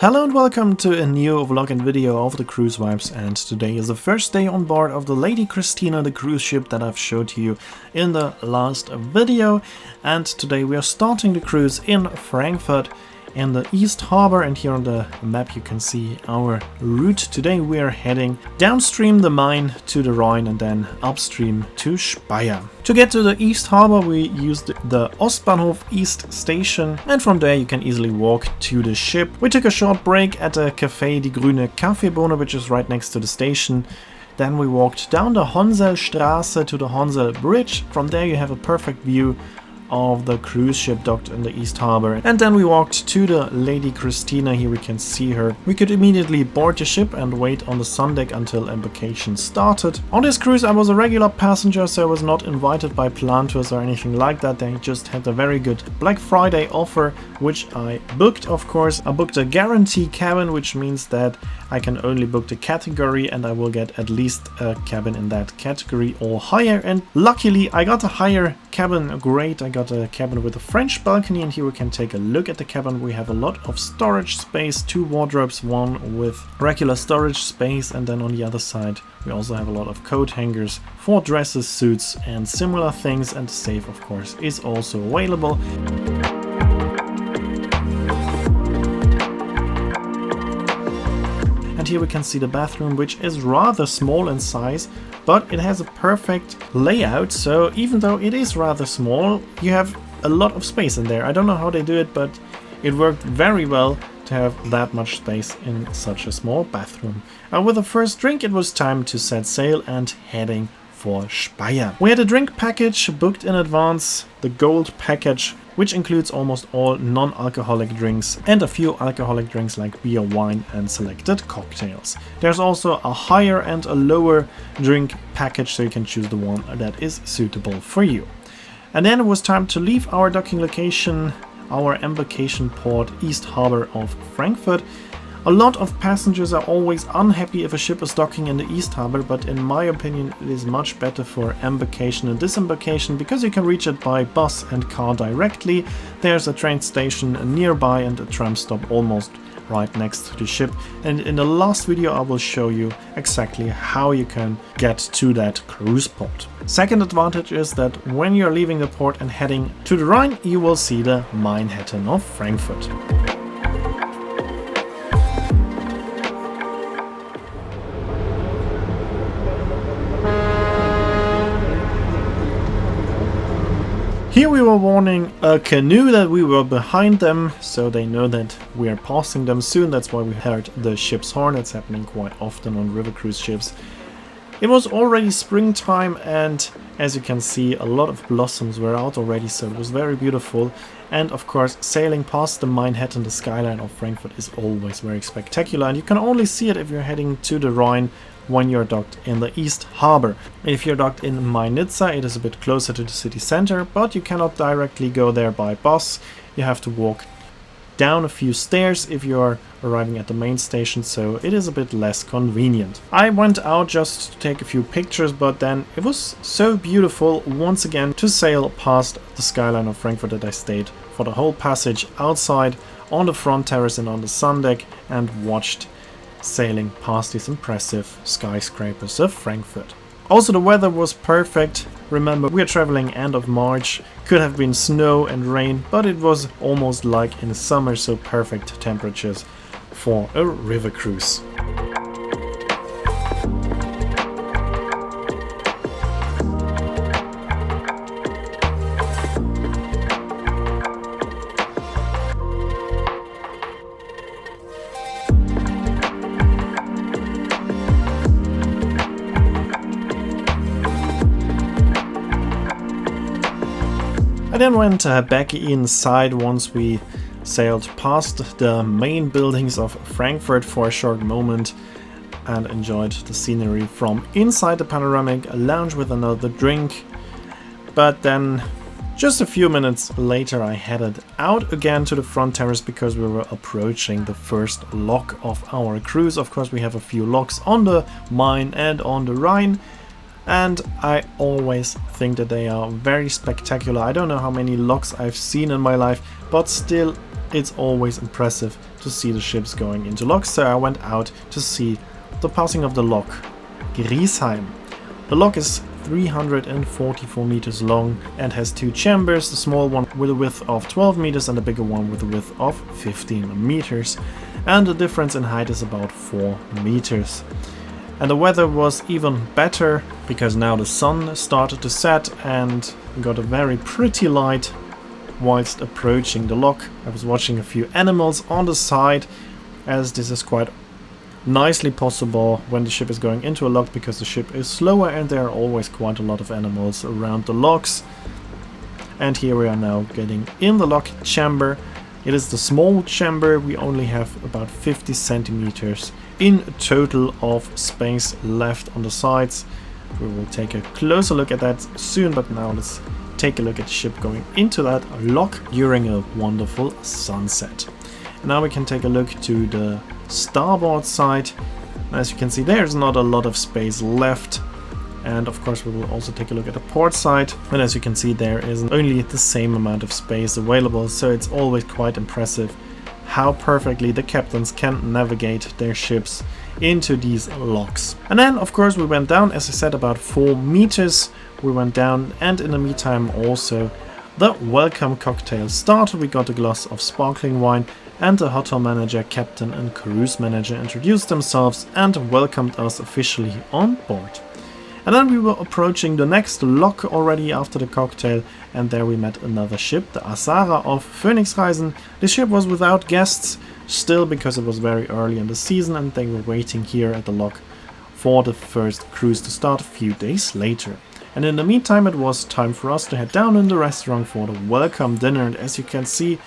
Hello and welcome to a new vlog and video of the cruise vibes, and today is the first day on board of the Lady Cristina, the cruise ship that I've showed to you in the last video. And today we are starting the cruise in Frankfurt in the East Harbour, and here on the map you can see our route. Today we are heading downstream the Main to the Rhine and then upstream to Speyer. To get to the East Harbour we used the Ostbahnhof East station, and from there you can easily walk to the ship. We took a short break at a Café Die Grüne Kaffeebohne, which is right next to the station. Then we walked down the Honselstraße to the Honsel Bridge. From there you have a perfect view of the cruise ship docked in the East Harbour. And then we walked to the Lady Cristina. Here we can see her. We could immediately board the ship and wait on the sun deck until embarkation started. On this cruise I was a regular passenger, so I was not invited by Plantours or anything like that. They just had a very good Black Friday offer, which I booked, of course. I booked a guarantee cabin, which means that I can only book the category and I will get at least a cabin in that category or higher. And luckily I got a higher cabin grade. I got a cabin with a French balcony, and here we can take a look at the cabin. We have a lot of storage space, 2 wardrobes, one with regular storage space, and then on the other side we also have a lot of coat hangers for dresses, suits and similar things, and the safe of course is also available. And here we can see the bathroom, which is rather small in size, but it has a perfect layout. So even though it is rather small, you have a lot of space in there. I don't know how they do it, but it worked very well to have that much space in such a small bathroom. With the first drink it was time to set sail and heading for Speyer. We had a drink package booked in advance, the gold package, which includes almost all non-alcoholic drinks and a few alcoholic drinks like beer, wine and selected cocktails. There's also a higher and a lower drink package, so you can choose the one that is suitable for you. And then it was time to leave our docking location, our embarkation port, East Harbour of Frankfurt. A lot of passengers are always unhappy if a ship is docking in the East Harbour, but in my opinion it is much better for embarkation and disembarkation because you can reach it by bus and car directly. There's a train station nearby and a tram stop almost right next to the ship, and in the last video I will show you exactly how you can get to that cruise port. Second advantage is that when you're leaving the port and heading to the Rhine, you will see the Mainhatten of Frankfurt. Here we were warning a canoe that we were behind them, so they know that we are passing them soon. That's why we heard the ship's horn. It's happening quite often on river cruise ships. It was already springtime, and as you can see a lot of blossoms were out already, so it was very beautiful. And of course sailing past the Mainhatten, the skyline of Frankfurt, is always very spectacular, and you can only see it if you're heading to the Rhine when you're docked in the East Harbour. If you're docked in Mainitza, it is a bit closer to the city center, but you cannot directly go there by bus. You have to walk down a few stairs if you're arriving at the main station, so it is a bit less convenient. I went out just to take a few pictures, but then it was so beautiful once again to sail past the skyline of Frankfurt that I stayed for the whole passage outside on the front terrace and on the sun deck and watched sailing past these impressive skyscrapers of Frankfurt. Also the weather was perfect. Remember, we are traveling end of March. Could have been snow and rain, but it was almost like in the summer, so perfect temperatures for a river cruise. I then went back inside once we sailed past the main buildings of Frankfurt for a short moment and enjoyed the scenery from inside the panoramic lounge with another drink. But then just a few minutes later I headed out again to the front terrace because we were approaching the first lock of our cruise. Of course we have a few locks on the Main and on the Rhine, and I always think that they are very spectacular. I don't know how many locks I've seen in my life, but still it's always impressive to see the ships going into locks, so I went out to see the passing of the lock Griesheim. The lock is 344 meters long and has two chambers, the small one with a width of 12 meters and the bigger one with a width of 15 meters. And the difference in height is about 4 meters. And the weather was even better because now the sun started to set and we got a very pretty light whilst approaching the lock. I was watching a few animals on the side, as this is quite nicely possible when the ship is going into a lock because the ship is slower and there are always quite a lot of animals around the locks. And here we are now getting in the lock chamber. It is the small chamber, we only have about 50 centimeters in total of space left on the sides. We will take a closer look at that soon, but now let's take a look at the ship going into that lock during a wonderful sunset. And now we can take a look to the starboard side. As you can see, there's not a lot of space left. And of course we will also take a look at the port side, and as you can see there is only the same amount of space available, so it's always quite impressive how perfectly the captains can navigate their ships into these locks. And then of course we went down, as I said, about 4 meters we went down, and in the meantime also the welcome cocktail started. We got a glass of sparkling wine and the hotel manager, captain and cruise manager introduced themselves and welcomed us officially on board. And then we were approaching the next lock already after the cocktail, and there we met another ship, the Asara of Phoenixreisen. The ship was without guests still because it was very early in the season and they were waiting here at the lock for the first cruise to start a few days later. And in the meantime it was time for us to head down in the restaurant for the welcome dinner, and as you can see,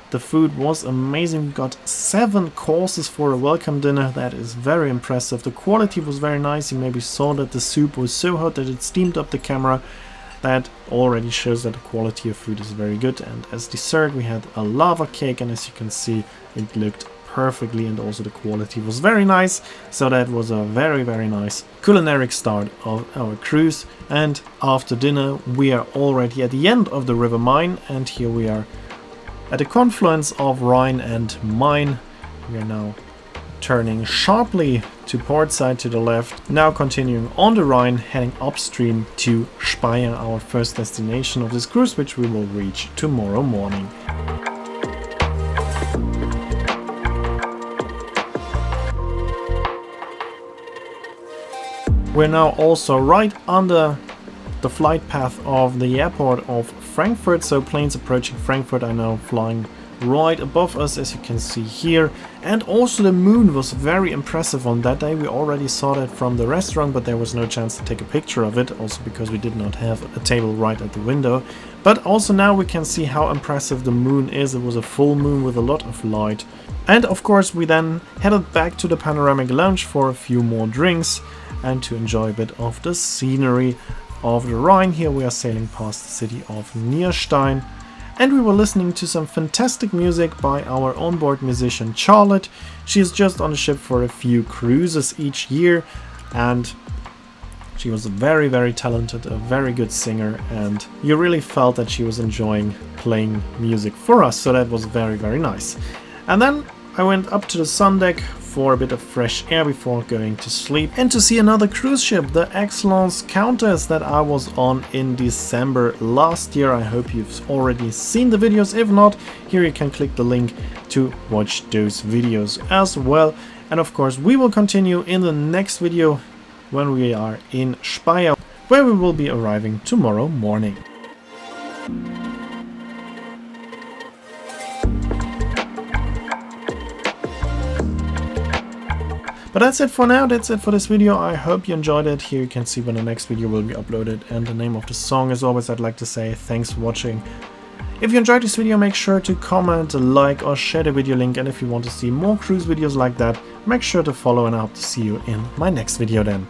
the food was amazing. We got 7 courses for a welcome dinner. That is very impressive. The quality was very nice. You maybe saw that the soup was so hot that it steamed up the camera. That already shows that the quality of food is very good. And as dessert we had a lava cake, and as you can see it looked perfectly and also the quality was very nice. So that was a very nice culinary start of our cruise. And after dinner we are already at the end of the River Main, and here we are at the confluence of Rhine and Main. We are now turning sharply to port side to the left, now continuing on the Rhine, heading upstream to Speyer, our first destination of this cruise, which we will reach tomorrow morning. We're now also right under the flight path of the airport of Frankfurt, so planes approaching Frankfurt are now flying right above us, as you can see here. And also the moon was very impressive on that day. We already saw that from the restaurant, but there was no chance to take a picture of it, also because we did not have a table right at the window. But also now we can see how impressive the moon is. It was a full moon with a lot of light. And of course we then headed back to the panoramic lounge for a few more drinks and to enjoy a bit of the scenery of the Rhine. Here we are sailing past the city of Nierstein, and we were listening to some fantastic music by our onboard musician Charlotte. She is just on the ship for a few cruises each year, and she was very talented, a very good singer, and you really felt that she was enjoying playing music for us, so that was very nice. And then I went up to the sun deck for a bit of fresh air before going to sleep, and to see another cruise ship, the Excellence Countess that I was on in December last year. I hope you've already seen the videos. If not, here you can click the link to watch those videos as well. And of course we will continue in the next video when we are in Speyer, where we will be arriving tomorrow morning. But that's it for now, that's it for this video. I hope you enjoyed it. Here you can see when the next video will be uploaded and the name of the song. As always, I'd like to say thanks for watching. If you enjoyed this video, make sure to comment, like or share the video link, and if you want to see more cruise videos like that, make sure to follow, and I hope to see you in my next video then.